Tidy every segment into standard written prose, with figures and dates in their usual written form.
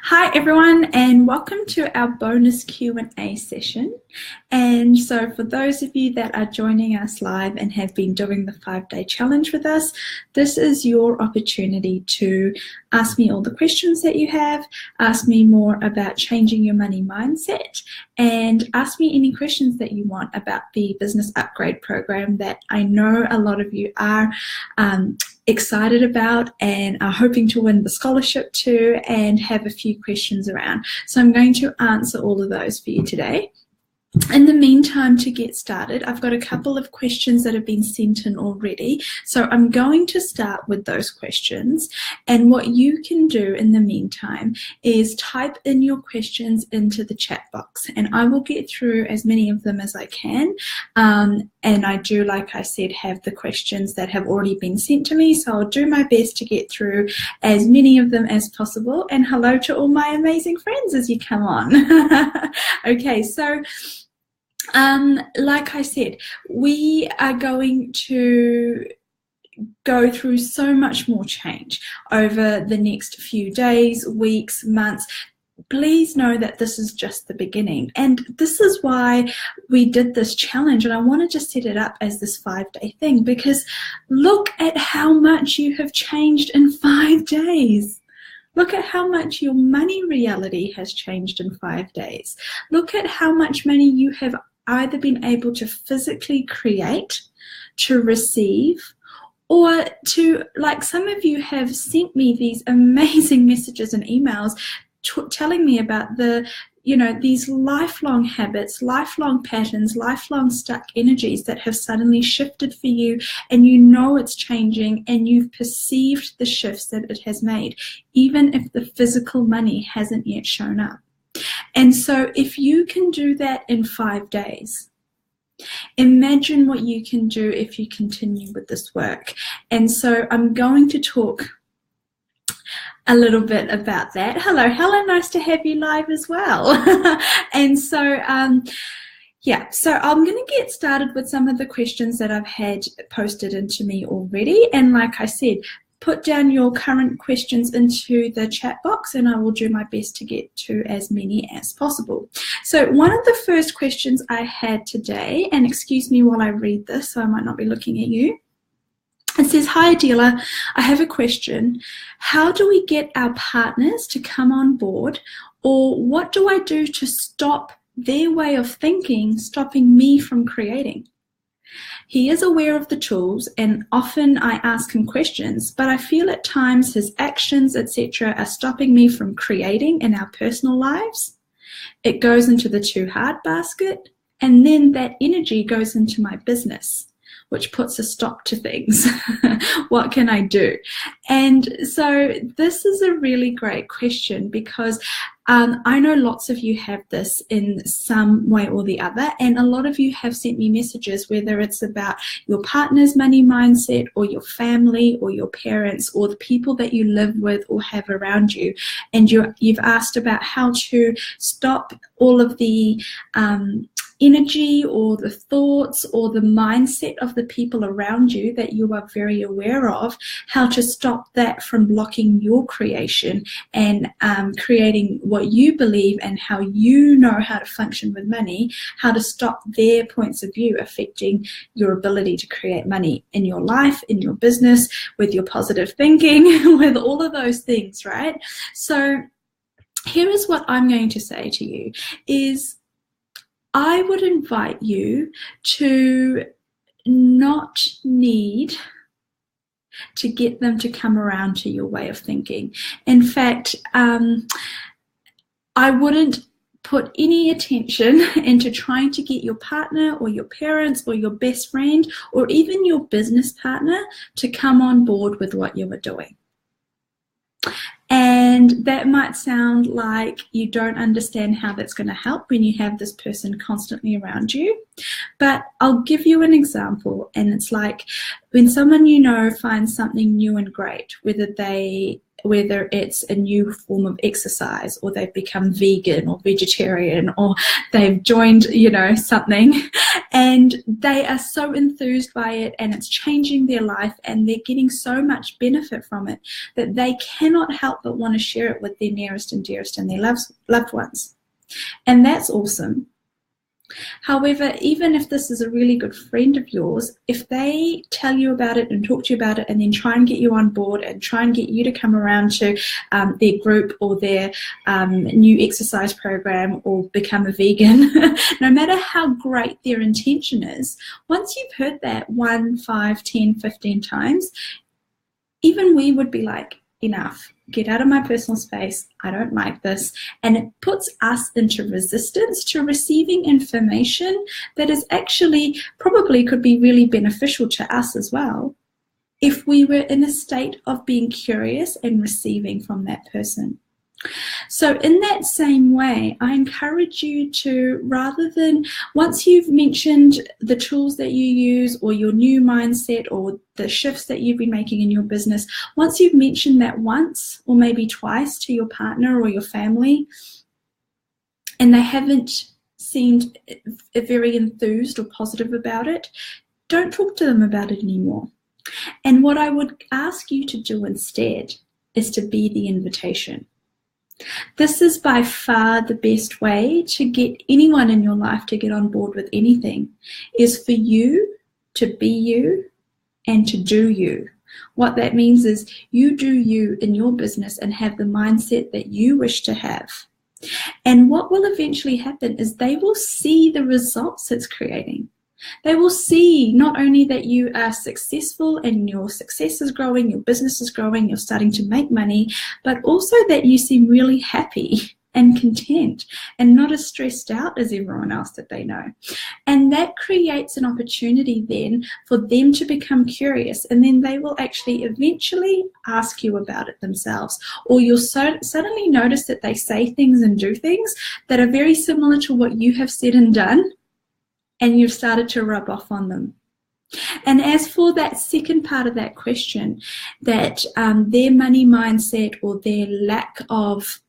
Hi everyone, and welcome to our bonus Q&A session. And so for those of you that are joining us live and have been doing the 5-day challenge with us, this is your opportunity to ask me all the questions that you have, ask me more about changing your money mindset, and ask me any questions that you want about the business upgrade program that I know a lot of you are excited about and are hoping to win the scholarship to, and have a few questions around. So I'm going to answer all of those for you today. In the meantime, to get started, I've got a couple of questions that have been sent in already. So I'm going to start with those questions. And what you can do in the meantime is type in your questions into the chat box. And I will get through as many of them as I can. And I do, like I said, have the questions that have already been sent to me. So I'll do my best to get through as many of them as possible. And hello to all my amazing friends as you come on. Okay, so like I said, we are going to go through so much more change over the next few days, weeks, months. Please know that this is just the beginning. And this is why we did this challenge. And I wanted to set it up as this 5-day thing, because look at how much you have changed in 5 days. Look at how much your money reality has changed in 5 days. Look at how much money you have either been able to physically create, to receive, or to, like some of you have sent me these amazing messages and emails telling me about these lifelong habits, lifelong patterns, lifelong stuck energies that have suddenly shifted for you, and you know it's changing, and you've perceived the shifts that it has made, even if the physical money hasn't yet shown up. And so if you can do that in 5 days, imagine what you can do if you continue with this work. And so I'm going to talk a little bit about that. Hello, Helen, nice to have you live as well. And so, so I'm going to get started with some of the questions that I've had posted into me already. And like I said, put down your current questions into the chat box and I will do my best to get to as many as possible. So one of the first questions I had today, and excuse me while I read this, so I might not be looking at you. It says, "Hi Adeela, I have a question. How do we get our partners to come on board, or what do I do to stop their way of thinking stopping me from creating? He is aware of the tools and often I ask him questions, but I feel at times his actions, etc. are stopping me from creating in our personal lives. It goes into the too hard basket, and then that energy goes into my business, which puts a stop to things. What can I do?" And so this is a really great question, because I know lots of you have this in some way or the other, and a lot of you have sent me messages, whether it's about your partner's money mindset or your family or your parents or the people that you live with or have around you, and you've asked about how to stop all of the energy or the thoughts or the mindset of the people around you that you are very aware of, how to stop that from blocking your creation and creating what you believe and how you know how to function with money, how to stop their points of view affecting your ability to create money in your life, in your business, with your positive thinking, with all of those things, right? So here is what I'm going to say to you is, I would invite you to not need to get them to come around to your way of thinking. In fact, I wouldn't put any attention into trying to get your partner or your parents or your best friend or even your business partner to come on board with what you are doing. And that might sound like you don't understand how that's going to help when you have this person constantly around you. But I'll give you an example. And it's like when someone you know finds something new and great, whether whether it's a new form of exercise, or they've become vegan or vegetarian, or they've joined, something, and they are so enthused by it and it's changing their life and they're getting so much benefit from it that they cannot help but want to share it with their nearest and dearest and their loved ones. And that's awesome. However, even if this is a really good friend of yours, if they tell you about it and talk to you about it and then try and get you on board and try and get you to come around to their group or their new exercise program or become a vegan, no matter how great their intention is, once you've heard that 1, 5, 10, 15 times, even we would be like, enough. Get out of my personal space. I don't like this. And it puts us into resistance to receiving information that is actually probably could be really beneficial to us as well, if we were in a state of being curious and receiving from that person. So in that same way, I encourage you to, rather than, once you've mentioned the tools that you use or your new mindset or the shifts that you've been making in your business, once you've mentioned that once or maybe twice to your partner or your family, and they haven't seemed very enthused or positive about it, don't talk to them about it anymore. And what I would ask you to do instead is to be the invitation. This is by far the best way to get anyone in your life to get on board with anything, is for you to be you and to do you. What that means is you do you in your business and have the mindset that you wish to have. And what will eventually happen is they will see the results it's creating. They will see not only that you are successful and your success is growing, your business is growing, you're starting to make money, but also that you seem really happy and content and not as stressed out as everyone else that they know. And that creates an opportunity then for them to become curious, and then they will actually eventually ask you about it themselves. Or you'll suddenly notice that they say things and do things that are very similar to what you have said and done, and you've started to rub off on them. And as for that second part of that question, that their money mindset or their lack of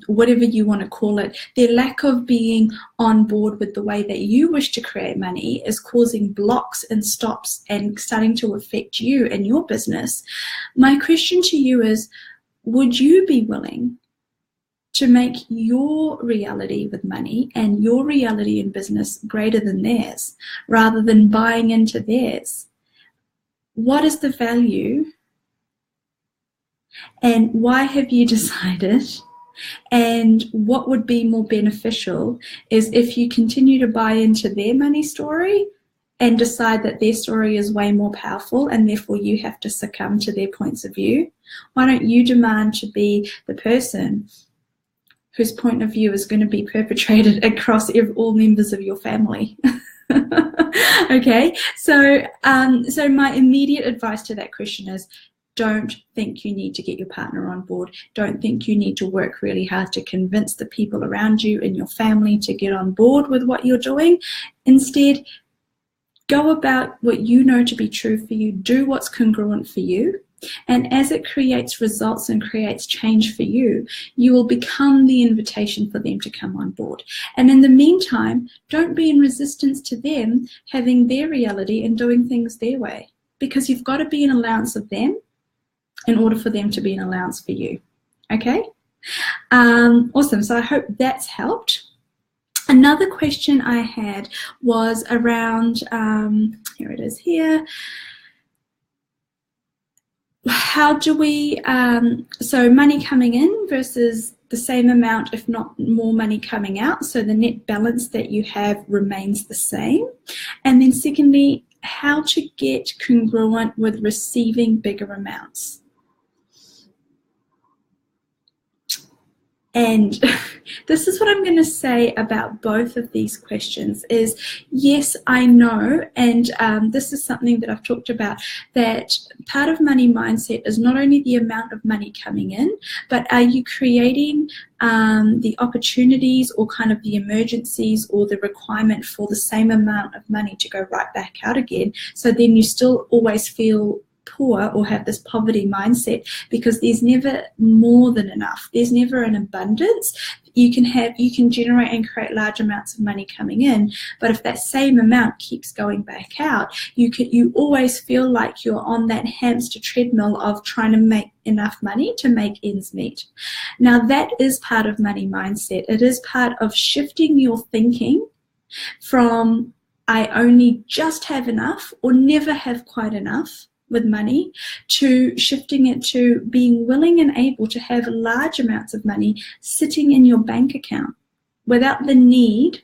whatever you want to call it, their lack of being on board with the way that you wish to create money is causing blocks and stops and starting to affect you and your business. My question to you is, would you be willing to make your reality with money and your reality in business greater than theirs, rather than buying into theirs? What is the value, and why have you decided? And what would be more beneficial is if you continue to buy into their money story and decide that their story is way more powerful and therefore you have to succumb to their points of view. Why don't you demand to be the person whose point of view is going to be perpetrated across all members of your family? Okay, so my immediate advice to that question is, don't think you need to get your partner on board. Don't think you need to work really hard to convince the people around you and your family to get on board with what you're doing. Instead, go about what you know to be true for you. Do what's congruent for you. And as it creates results and creates change for you, you will become the invitation for them to come on board. And in the meantime, don't be in resistance to them having their reality and doing things their way, because you've got to be an allowance of them in order for them to be an allowance for you. Okay? Awesome. So I hope that's helped. Another question I had was around, here it is here. How do we, so money coming in versus the same amount, if not more money coming out, so the net balance that you have remains the same. And then secondly, how to get congruent with receiving bigger amounts. And this is what I'm going to say about both of these questions is, yes, I know, and this is something that I've talked about, that part of money mindset is not only the amount of money coming in, but are you creating the opportunities or kind of the emergencies or the requirement for the same amount of money to go right back out again, so then you still always feel poor or have this poverty mindset, because there's never more than enough. There's never an abundance. You can generate and create large amounts of money coming in, but if that same amount keeps going back out, you always feel like you're on that hamster treadmill of trying to make enough money to make ends meet. Now, that is part of money mindset. It is part of shifting your thinking from I only just have enough or never have quite enough with money, to shifting it to being willing and able to have large amounts of money sitting in your bank account without the need,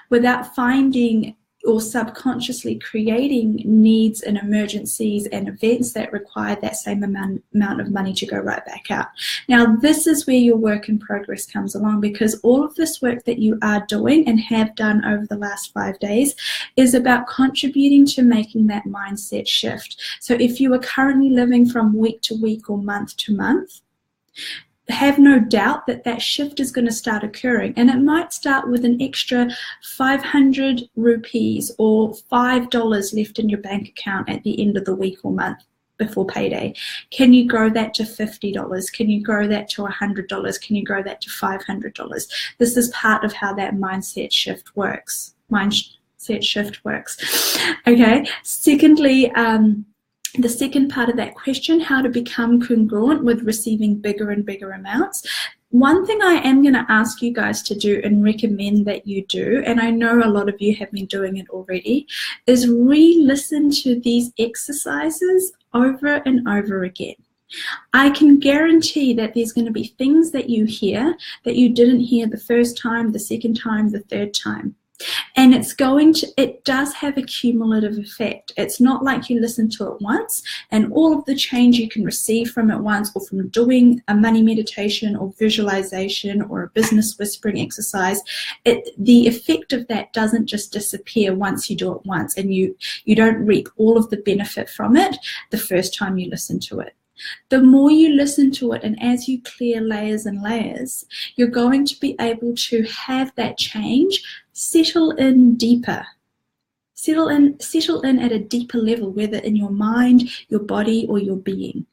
without finding or subconsciously creating needs and emergencies and events that require that same amount of money to go right back out. Now, this is where your work in progress comes along, because all of this work that you are doing and have done over the last 5 days is about contributing to making that mindset shift. So if you are currently living from week to week or month to month, have no doubt that that shift is going to start occurring, and it might start with an extra 500 rupees or $5 left in your bank account at the end of the week or month before payday. Can you grow that to $50? Can you grow that to $100? Can you grow that to $500? This is part of how that mindset shift works. Okay. Secondly, the second part of that question, how to become congruent with receiving bigger and bigger amounts. One thing I am going to ask you guys to do and recommend that you do, and I know a lot of you have been doing it already, is re-listen to these exercises over and over again. I can guarantee that there's going to be things that you hear that you didn't hear the first time, the second time, the third time. And it does have a cumulative effect. It's not like you listen to it once and all of the change you can receive from it once, or from doing a money meditation or visualization or a business whispering exercise. The effect of that doesn't just disappear once you do it once, and you don't reap all of the benefit from it the first time you listen to it. The more you listen to it, and as you clear layers and layers, you're going to be able to have that change settle in deeper. Settle in at a deeper level, whether in your mind, your body, or your being.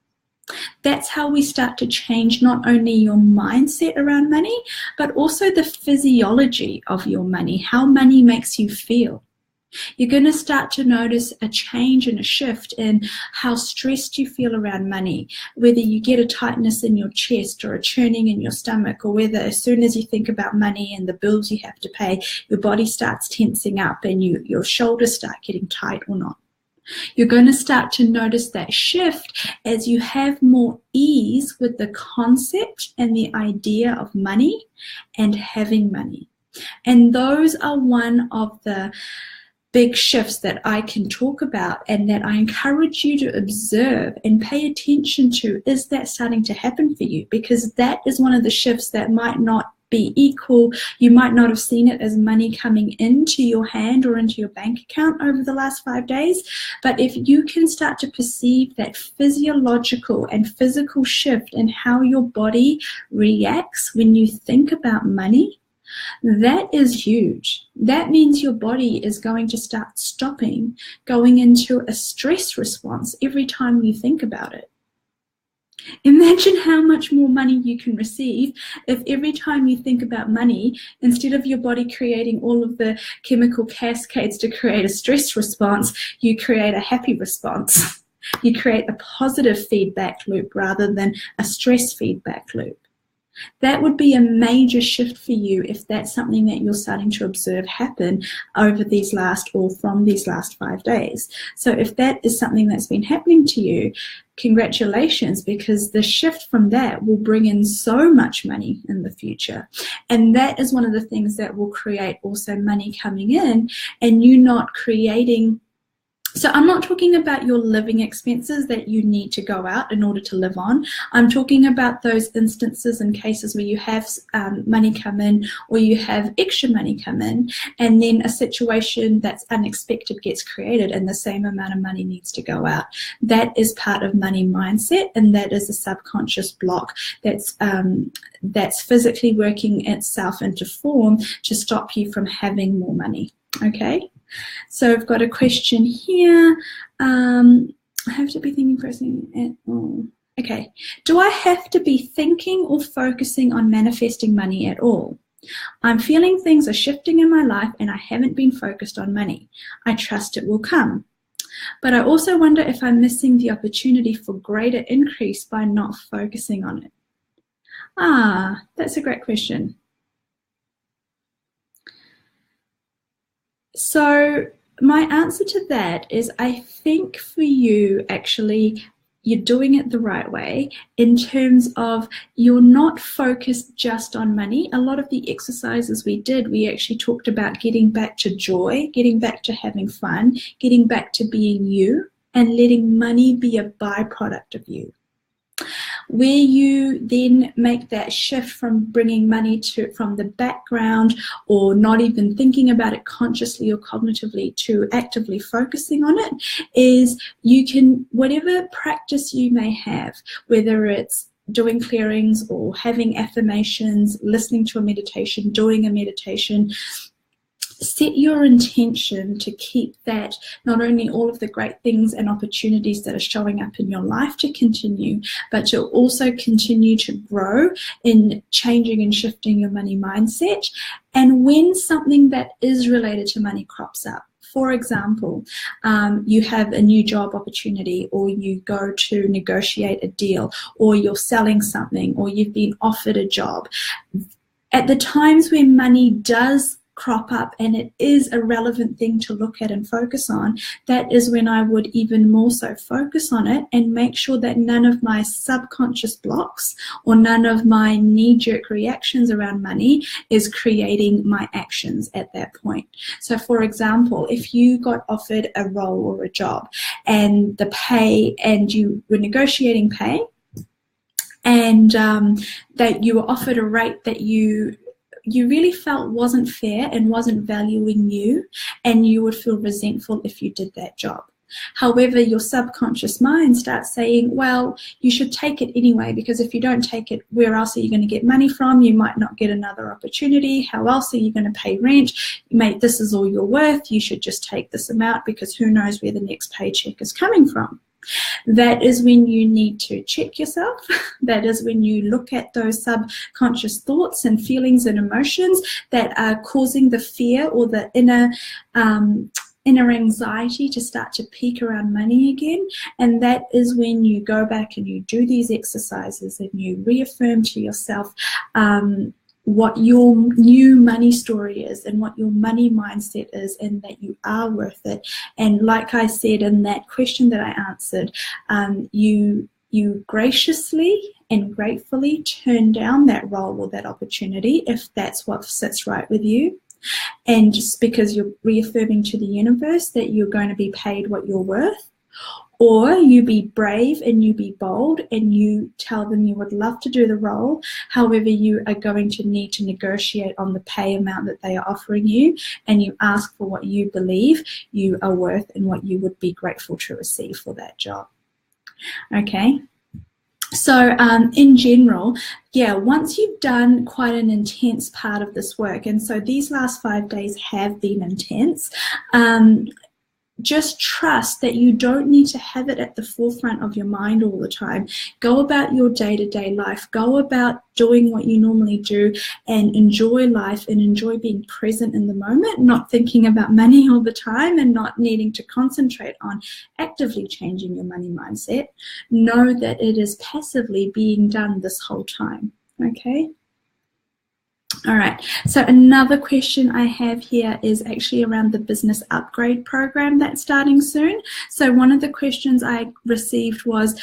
That's how we start to change not only your mindset around money, but also the physiology of your money, how money makes you feel. You're going to start to notice a change and a shift in how stressed you feel around money, whether you get a tightness in your chest or a churning in your stomach, or whether as soon as you think about money and the bills you have to pay, your body starts tensing up and your shoulders start getting tight or not. You're going to start to notice that shift as you have more ease with the concept and the idea of money and having money. And those are one of the big shifts that I can talk about, and that I encourage you to observe and pay attention to. Is that starting to happen for you? Because that is one of the shifts that might not be equal. You might not have seen it as money coming into your hand or into your bank account over the last 5 days. But if you can start to perceive that physiological and physical shift in how your body reacts when you think about money, that is huge. That means your body is going to start stopping, going into a stress response every time you think about it. Imagine how much more money you can receive if every time you think about money, instead of your body creating all of the chemical cascades to create a stress response, you create a happy response. You create a positive feedback loop rather than a stress feedback loop. That would be a major shift for you if that's something that you're starting to observe happen over these last, or from these last 5 days. So if that is something that's been happening to you, congratulations, because the shift from that will bring in so much money in the future. And that is one of the things that will create also money coming in, and you not creating. So I'm not talking about your living expenses that you need to go out in order to live on. I'm talking about those instances and cases where you have money come in, or you have extra money come in, and then a situation that's unexpected gets created and the same amount of money needs to go out. That is part of money mindset, and that is a subconscious block that's physically working itself into form to stop you from having more money. Okay? So I've got a question here. I have to be thinking, pressing at all. Okay. Do I have to be thinking or focusing on manifesting money at all? I'm feeling things are shifting in my life and I haven't been focused on money. I trust it will come. But I also wonder if I'm missing the opportunity for greater increase by not focusing on it. That's a great question. So my answer to that is, I think for you, actually, you're doing it the right way in terms of you're not focused just on money. A lot of the exercises we did, we actually talked about getting back to joy, getting back to having fun, getting back to being you, and letting money be a byproduct of you. Where you then make that shift from bringing money from the background, or not even thinking about it consciously or cognitively, to actively focusing on it, is you can, whatever practice you may have, whether it's doing clearings or having affirmations, listening to a meditation, doing a meditation, set your intention to keep that, not only all of the great things and opportunities that are showing up in your life to continue, but to also continue to grow in changing and shifting your money mindset. And when something that is related to money crops up, for example, you have a new job opportunity, or you go to negotiate a deal, or you're selling something, or you've been offered a job, at the times when money does crop up and it is a relevant thing to look at and focus on, that is when I would even more so focus on it and make sure that none of my subconscious blocks or none of my knee-jerk reactions around money is creating my actions at that point. So for example, if you got offered a role or a job and the pay, and you were negotiating pay, and that you were offered a rate that you really felt wasn't fair and wasn't valuing you, and you would feel resentful if you did that job. However, your subconscious mind starts saying, well, you should take it anyway, because if you don't take it, where else are you going to get money from? You might not get another opportunity. How else are you going to pay rent? Mate, this is all you're worth. You should just take this amount, because who knows where the next paycheck is coming from. That is when you need to check yourself. That is when you look at those subconscious thoughts and feelings and emotions that are causing the fear or the inner anxiety to start to peak around money again. And that is when you go back and you do these exercises and you reaffirm to yourself what your new money story is and what your money mindset is, and that you are worth it. And like I said in that question that I answered, you graciously and gratefully turn down that role or that opportunity if that's what sits right with you. And just because you're reaffirming to the universe that you're going to be paid what you're worth. Or you be brave and you be bold and you tell them you would love to do the role. However, you are going to need to negotiate on the pay amount that they are offering you, and you ask for what you believe you are worth and what you would be grateful to receive for that job. Okay. So in general, yeah, once you've done quite an intense part of this work, and so these last 5 days have been intense, just trust that you don't need to have it at the forefront of your mind all the time. Go about your day-to-day life. Go about doing what you normally do and enjoy life and enjoy being present in the moment, not thinking about money all the time and not needing to concentrate on actively changing your money mindset. Know that it is passively being done this whole time, okay? All right, so another question I have here is actually around the business upgrade program that's starting soon. So one of the questions I received was,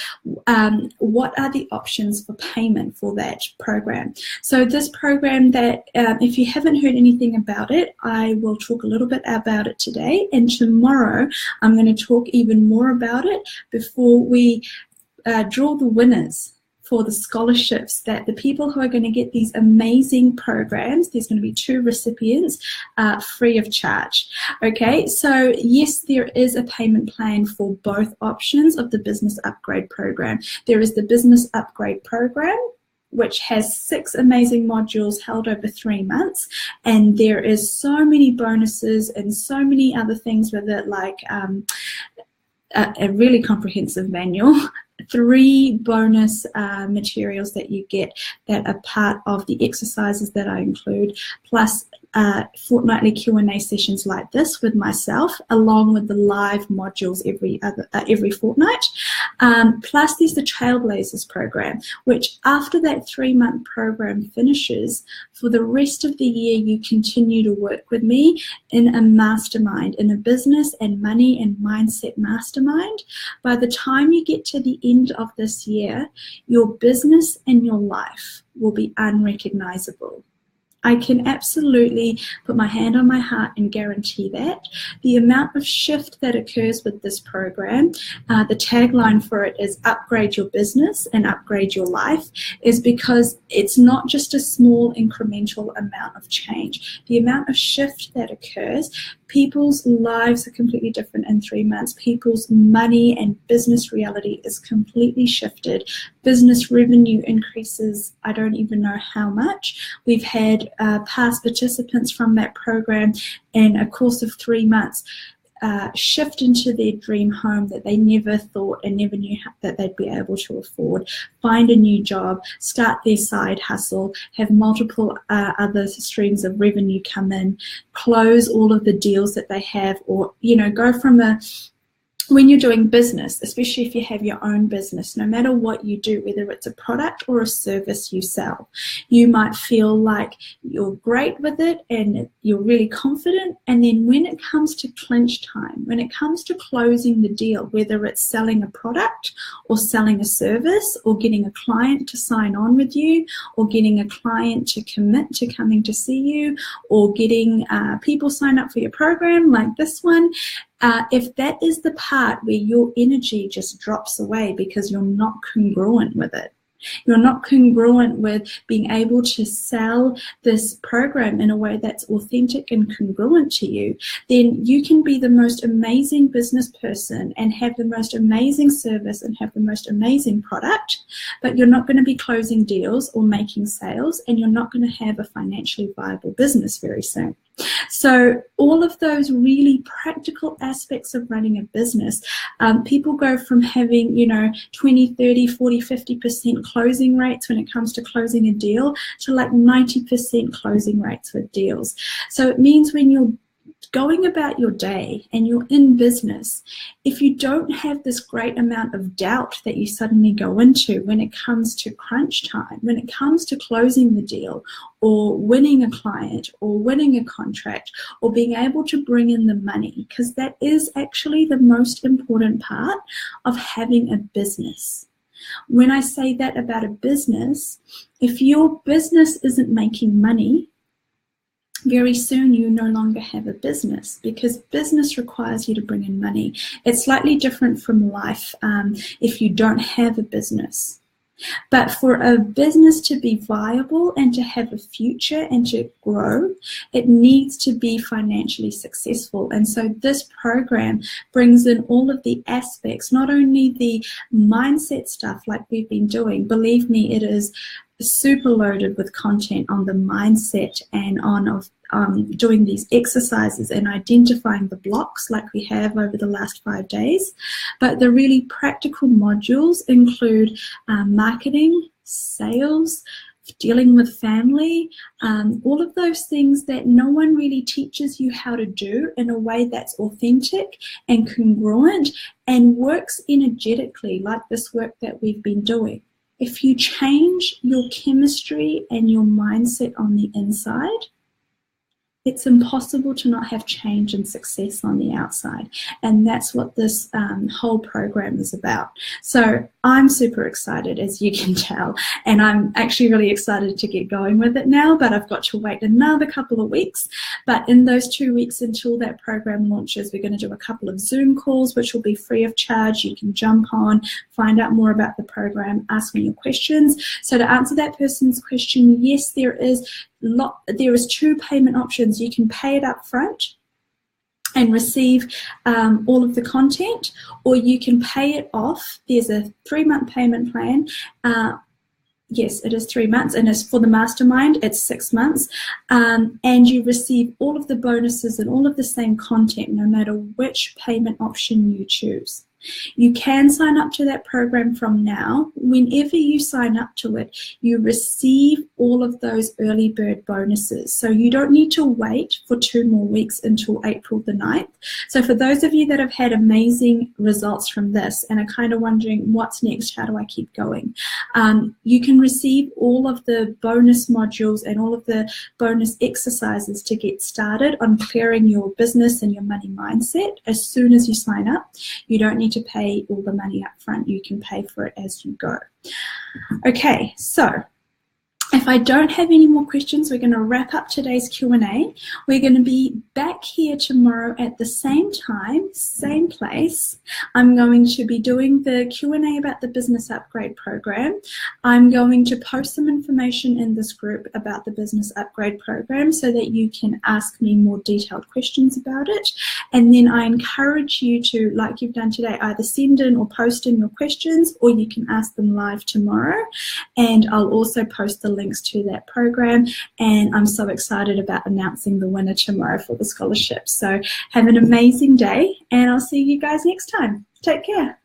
what are the options for payment for that program? So this program that, if you haven't heard anything about it, I will talk a little bit about it today, and tomorrow I'm going to talk even more about it before we draw the winners for the scholarships, that the people who are going to get these amazing programs, there's going to be 2 recipients free of charge. Okay, so yes, there is a payment plan for both options of the business upgrade program. There is the business upgrade program, which has 6 amazing modules held over 3 months, and there is so many bonuses and so many other things with it, like a really comprehensive manual, 3 bonus materials that you get that are part of the exercises that I include, plus fortnightly Q&A sessions like this with myself, along with the live modules every fortnight. Plus there's the Trailblazers program, which after that 3-month program finishes, for the rest of the year you continue to work with me in a mastermind, in a business and money and mindset mastermind. By the time you get to the end of this year, your business and your life will be unrecognizable. I can absolutely put my hand on my heart and guarantee that. The amount of shift that occurs with this program, the tagline for it is upgrade your business and upgrade your life, is because it's not just a small incremental amount of change. The amount of shift that occurs, people's lives are completely different in 3 months. People's money and business reality is completely shifted. Business revenue increases, I don't even know how much. We've had past participants from that program in a course of 3 months shift into their dream home that they never thought and never knew that they'd be able to afford, find a new job, start their side hustle, have multiple other streams of revenue come in, close all of the deals that they have, or go from when you're doing business, especially if you have your own business, no matter what you do, whether it's a product or a service you sell, you might feel like you're great with it and you're really confident. And then when it comes to clinch time, when it comes to closing the deal, whether it's selling a product or selling a service or getting a client to sign on with you or getting a client to commit to coming to see you or getting people sign up for your program like this one, if that is the part where your energy just drops away because you're not congruent with it, you're not congruent with being able to sell this program in a way that's authentic and congruent to you, then you can be the most amazing business person and have the most amazing service and have the most amazing product, but you're not going to be closing deals or making sales, and you're not going to have a financially viable business very soon. So all of those really practical aspects of running a business, people go from having 20, 30, 40, 50% closing rates when it comes to closing a deal to like 90% closing rates with deals. So it means when you're going about your day and you're in business, if you don't have this great amount of doubt that you suddenly go into when it comes to crunch time, when it comes to closing the deal or winning a client or winning a contract or being able to bring in the money, because that is actually the most important part of having a business. When I say that about a business, if your business isn't making money, very soon you no longer have a business, because business requires you to bring in money. It's slightly different from life if you don't have a business. But for a business to be viable and to have a future and to grow, it needs to be financially successful. And so this program brings in all of the aspects, not only the mindset stuff like we've been doing. Believe me, it is super loaded with content on the mindset and on doing these exercises and identifying the blocks like we have over the last 5 days. But the really practical modules include marketing, sales, dealing with family, all of those things that no one really teaches you how to do in a way that's authentic and congruent and works energetically like this work that we've been doing. If you change your chemistry and your mindset on the inside, it's impossible to not have change and success on the outside. And that's what this whole program is about. So I'm super excited, as you can tell, and I'm actually really excited to get going with it now, but I've got to wait another couple of weeks. But in those 2 weeks until that program launches, we're going to do a couple of Zoom calls, which will be free of charge. You can jump on, find out more about the program, ask me your questions. So to answer that person's question, yes, there is 2 payment options. You can pay it up front and receive all of the content, or you can pay it off. There's a 3-month payment plan. Yes, it is 3 months, and as for the mastermind, it's 6 months. And you receive all of the bonuses and all of the same content, no matter which payment option you choose. You can sign up to that program from now. Whenever you sign up to it, you receive all of those early bird bonuses. So you don't need to wait for 2 more weeks until April the 9th. So for those of you that have had amazing results from this and are kind of wondering what's next, how do I keep going? You can receive all of the bonus modules and all of the bonus exercises to get started on clearing your business and your money mindset as soon as you sign up. You don't need to pay all the money up front. You can pay for it as you go. Okay, so if I don't have any more questions, we're going to wrap up today's Q&A. We're going to be back here tomorrow at the same time, same place. I'm going to be doing the Q&A about the Business Upgrade Program. I'm going to post some information in this group about the Business Upgrade Program so that you can ask me more detailed questions about it. And then I encourage you to, like you've done today, either send in or post in your questions, or you can ask them live tomorrow. And I'll also post the links to that program, and I'm so excited about announcing the winner tomorrow for the scholarship. So have an amazing day, and I'll see you guys next time. Take care.